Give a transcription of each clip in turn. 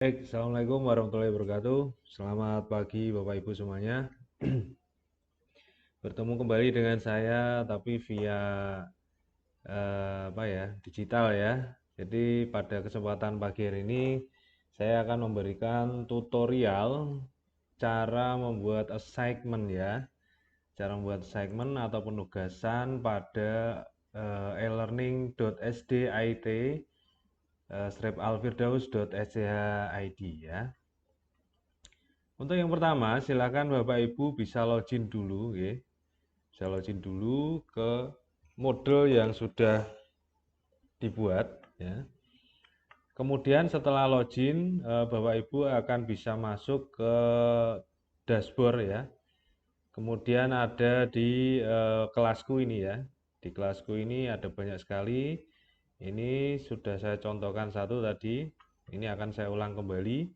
Baik, Assalamualaikum warahmatullahi wabarakatuh. Selamat pagi Bapak Ibu semuanya. Bertemu kembali dengan saya tapi via digital ya. Jadi pada kesempatan pagi hari ini saya akan memberikan tutorial cara membuat assignment ya. Cara membuat assignment atau penugasan pada elearning.sd.it /alfirdaus.sch.id ya. Untuk yang pertama, silakan Bapak Ibu bisa login dulu, ya. Bisa login dulu ke model yang sudah dibuat, ya. Kemudian setelah login, Bapak Ibu akan bisa masuk ke dashboard ya. Kemudian ada di kelasku ini ya. Di kelasku ini ada banyak sekali. Ini sudah saya contohkan satu tadi. Ini akan saya ulang kembali.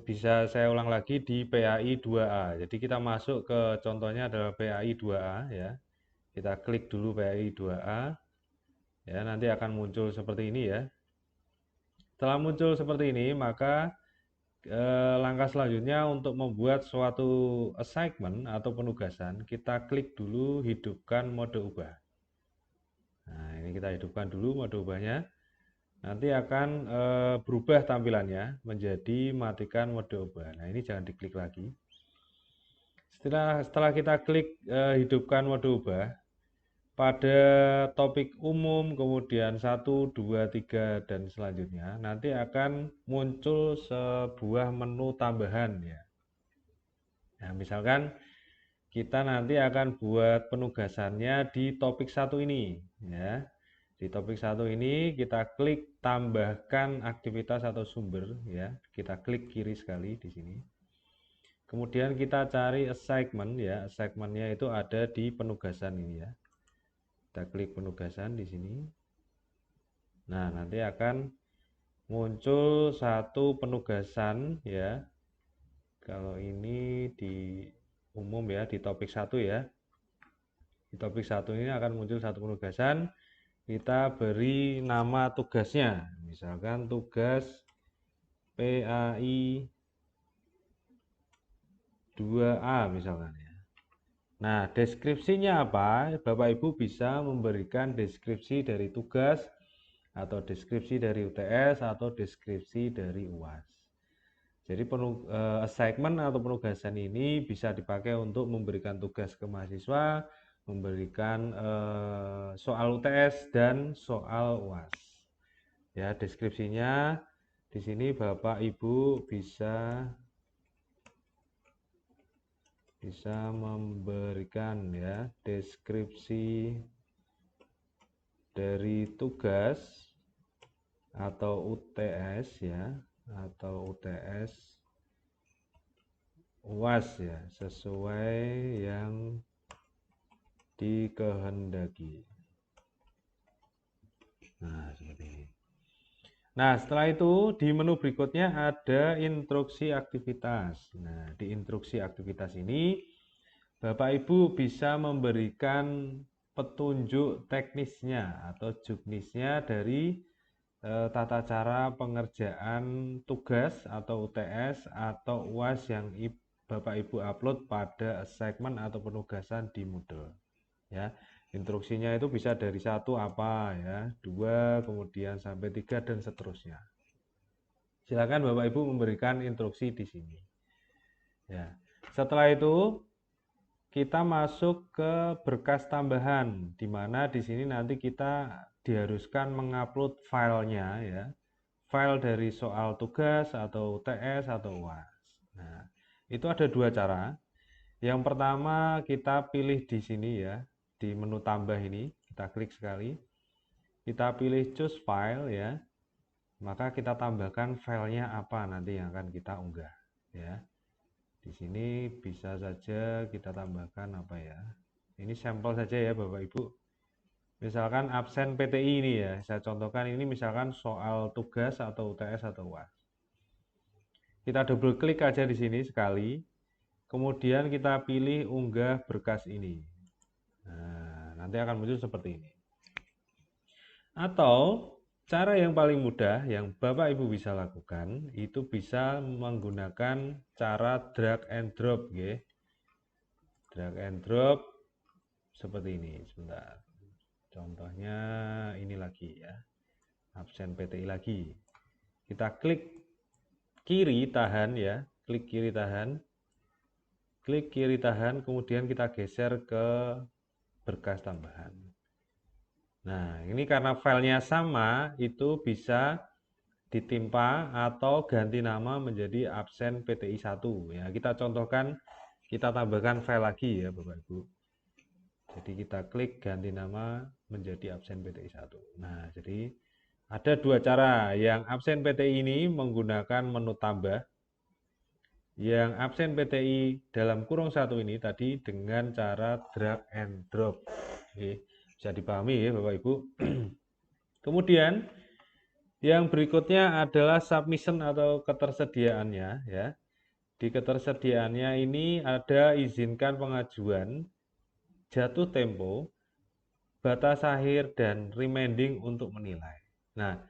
Bisa saya ulang lagi di PAI 2A. Jadi kita masuk ke contohnya adalah PAI 2A ya. Kita klik dulu PAI 2A. Ya, nanti akan muncul seperti ini ya. Setelah muncul seperti ini, maka langkah selanjutnya untuk membuat suatu assignment atau penugasan, kita klik dulu hidupkan mode ubah. Nah, ini kita hidupkan dulu mode ubahnya. Nanti akan berubah tampilannya menjadi matikan mode ubah. Nah, ini jangan diklik lagi. Setelah kita klik hidupkan mode ubah, pada topik umum, kemudian 1, 2, 3, dan selanjutnya, nanti akan muncul sebuah menu tambahan ya. Nah, misalkan kita nanti akan buat penugasannya di topik 1 ini ya. Di topik 1 ini kita klik tambahkan aktivitas atau sumber ya. Kita klik kiri sekali di sini. Kemudian kita cari assignment ya. Assignmentnya itu ada di penugasan ini ya. Kita klik penugasan di sini. Nah, nanti akan muncul satu penugasan ya. Kalau ini di umum ya, di topik 1 ya. Di topik 1 ini akan muncul satu penugasan. Kita beri nama tugasnya. Misalkan tugas PAI 2A misalkan ya. Nah, deskripsinya apa? Bapak Ibu bisa memberikan deskripsi dari tugas atau deskripsi dari UTS atau deskripsi dari UAS. Jadi assignment atau penugasan ini bisa dipakai untuk memberikan tugas ke mahasiswa, memberikan soal UTS dan soal UAS. Ya, deskripsinya di sini Bapak Ibu bisa memberikan ya deskripsi dari tugas atau UTS ya, atau UTS UAS ya, sesuai yang dikehendaki. Nah, seperti ini. Nah, setelah itu di menu berikutnya ada instruksi aktivitas. Nah, di instruksi aktivitas ini Bapak Ibu bisa memberikan petunjuk teknisnya atau juknisnya dari tata cara pengerjaan tugas atau UTS atau UAS yang Bapak Ibu upload pada assignment atau penugasan di Moodle. Ya, instruksinya itu bisa dari 1 apa ya, 2, kemudian sampai 3 dan seterusnya. Silakan Bapak Ibu memberikan instruksi di sini. Ya. Setelah itu kita masuk ke berkas tambahan, di mana di sini nanti kita diharuskan mengupload filenya ya, file dari soal tugas atau UTS atau UAS. Nah, itu ada dua cara. Yang pertama kita pilih di sini ya, di menu tambah ini, kita klik sekali. Kita pilih choose file ya, maka kita tambahkan filenya apa nanti yang akan kita unggah ya. Di sini bisa saja kita tambahkan apa ya. Ini sampel saja ya Bapak Ibu. Misalkan absen PTI ini ya, saya contohkan ini misalkan soal tugas atau UTS atau UAS. Kita double klik aja di sini sekali. Kemudian kita pilih unggah berkas ini. Nah, nanti akan muncul seperti ini. Atau cara yang paling mudah yang Bapak Ibu bisa lakukan itu bisa menggunakan cara drag and drop, ya. Drag and drop seperti ini. Sebentar. Contohnya ini lagi ya. Absen PTI lagi. Kita klik kiri tahan ya. Klik kiri tahan. Klik kiri tahan, kemudian kita geser ke berkas tambahan. Nah, ini karena filenya sama, itu bisa ditimpa atau ganti nama menjadi absen PTI 1. Ya, kita contohkan, kita tambahkan file lagi ya Bapak Ibu. Jadi kita klik ganti nama menjadi absen PTI 1. Nah, jadi ada dua cara. Yang absen PTI ini menggunakan menu tambah. Yang absen PTI dalam kurung 1 ini tadi dengan cara drag and drop. Oke, bisa dipahami ya Bapak Ibu. Kemudian yang berikutnya adalah submission atau ketersediaannya ya. Di ketersediaannya ini ada izinkan pengajuan, jatuh tempo, batas akhir, dan remaining untuk menilai. Nah,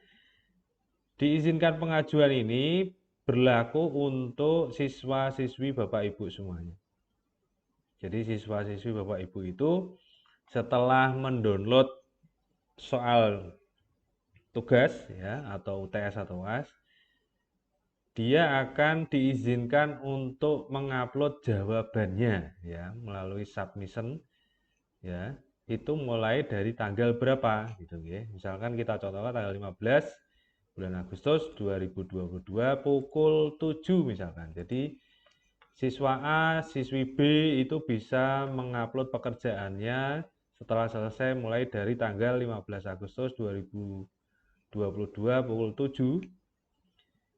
diizinkan pengajuan ini berlaku untuk siswa-siswi Bapak Ibu semuanya. Jadi siswa-siswi Bapak Ibu itu setelah mendownload soal tugas ya atau UTS atau UAS, dia akan diizinkan untuk mengupload jawabannya ya melalui submission ya. Itu mulai dari tanggal berapa gitu ya. Misalkan kita contohkan tanggal 15 bulan Agustus 2022 pukul 7 misalkan. Jadi siswa A, siswi B itu bisa mengupload pekerjaannya setelah selesai mulai dari tanggal 15 Agustus 2022 pukul 7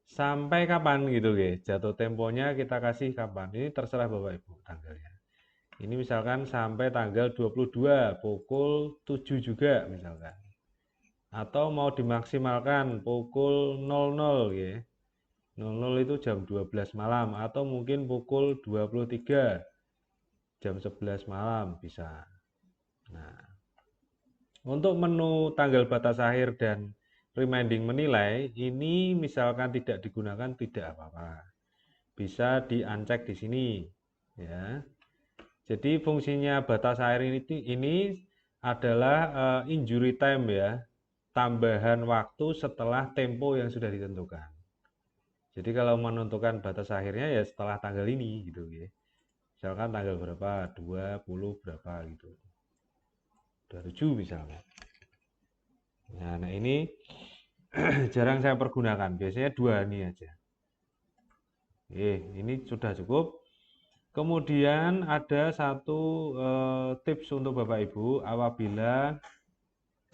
sampai kapan gitu ya. Jatuh temponya kita kasih kapan. Ini terserah Bapak Ibu tanggalnya. Ini misalkan sampai tanggal 22 pukul 7 juga misalkan. Atau mau dimaksimalkan pukul 00 ya. 00 itu jam 12 malam atau mungkin pukul 23 jam 11 malam bisa. Nah, untuk menu tanggal batas akhir dan remaining menilai ini misalkan tidak digunakan tidak apa-apa. Bisa di-uncheck di sini ya. Jadi fungsinya batas akhir ini adalah injury time ya. Tambahan waktu setelah tempo yang sudah ditentukan. Jadi kalau menentukan batas akhirnya ya setelah tanggal ini gitu ya. Misalkan tanggal berapa, 20 berapa gitu. 27 misalnya. Nah ini jarang saya pergunakan, biasanya 2 ini aja. Ini sudah cukup. Kemudian ada satu tips untuk Bapak Ibu apabila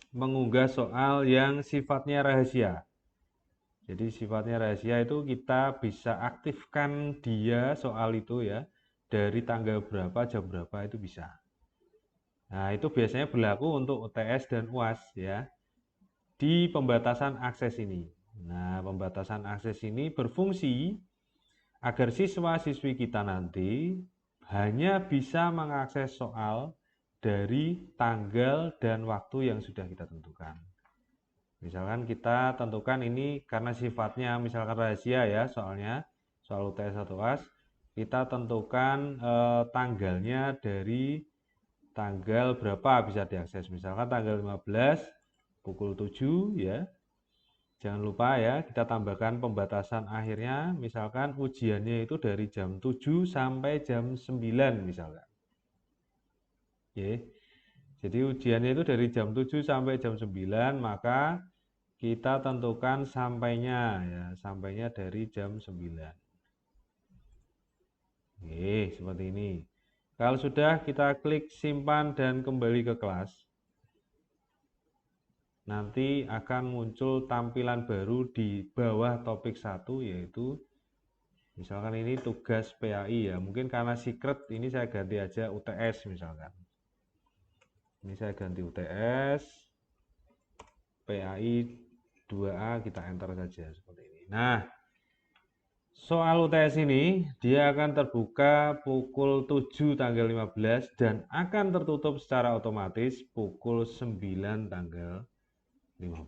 mengunggah soal yang sifatnya rahasia. Jadi sifatnya rahasia itu kita bisa aktifkan dia soal itu ya dari tanggal berapa jam berapa itu bisa. Nah itu biasanya berlaku untuk UTS dan UAS ya di pembatasan akses ini. Nah pembatasan akses ini berfungsi agar siswa-siswi kita nanti hanya bisa mengakses soal dari tanggal dan waktu yang sudah kita tentukan. Misalkan kita tentukan ini karena sifatnya misalkan rahasia ya soalnya soal UTS atau UAS, kita tentukan tanggalnya dari tanggal berapa bisa diakses. Misalkan tanggal 15 pukul 7 ya. Jangan lupa ya, kita tambahkan pembatasan akhirnya, misalkan ujiannya itu dari jam 7 sampai jam 9 misalkan. Oke. Jadi ujiannya itu dari jam 7 sampai jam 9, maka kita tentukan sampainya ya, sampainya dari jam 9. Oke, seperti ini. Kalau sudah kita klik simpan dan kembali ke kelas. Nanti akan muncul tampilan baru di bawah topik 1 yaitu misalkan ini tugas PAI ya. Mungkin karena secret ini saya ganti aja UTS misalkan. Ini saya ganti UTS PAI 2A kita enter saja seperti ini. Nah, soal UTS ini dia akan terbuka pukul 7 tanggal 15 dan akan tertutup secara otomatis pukul 9 tanggal 15.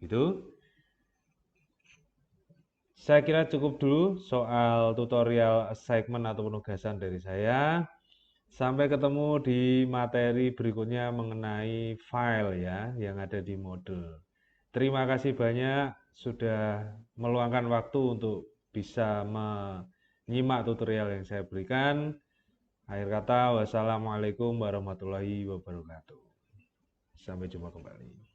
Gitu. Saya kira cukup dulu soal tutorial assignment atau penugasan dari saya. Sampai ketemu di materi berikutnya mengenai file ya yang ada di modul. Terima kasih banyak sudah meluangkan waktu untuk bisa menyimak tutorial yang saya berikan. Akhir kata, wassalamualaikum warahmatullahi wabarakatuh. Sampai jumpa kembali.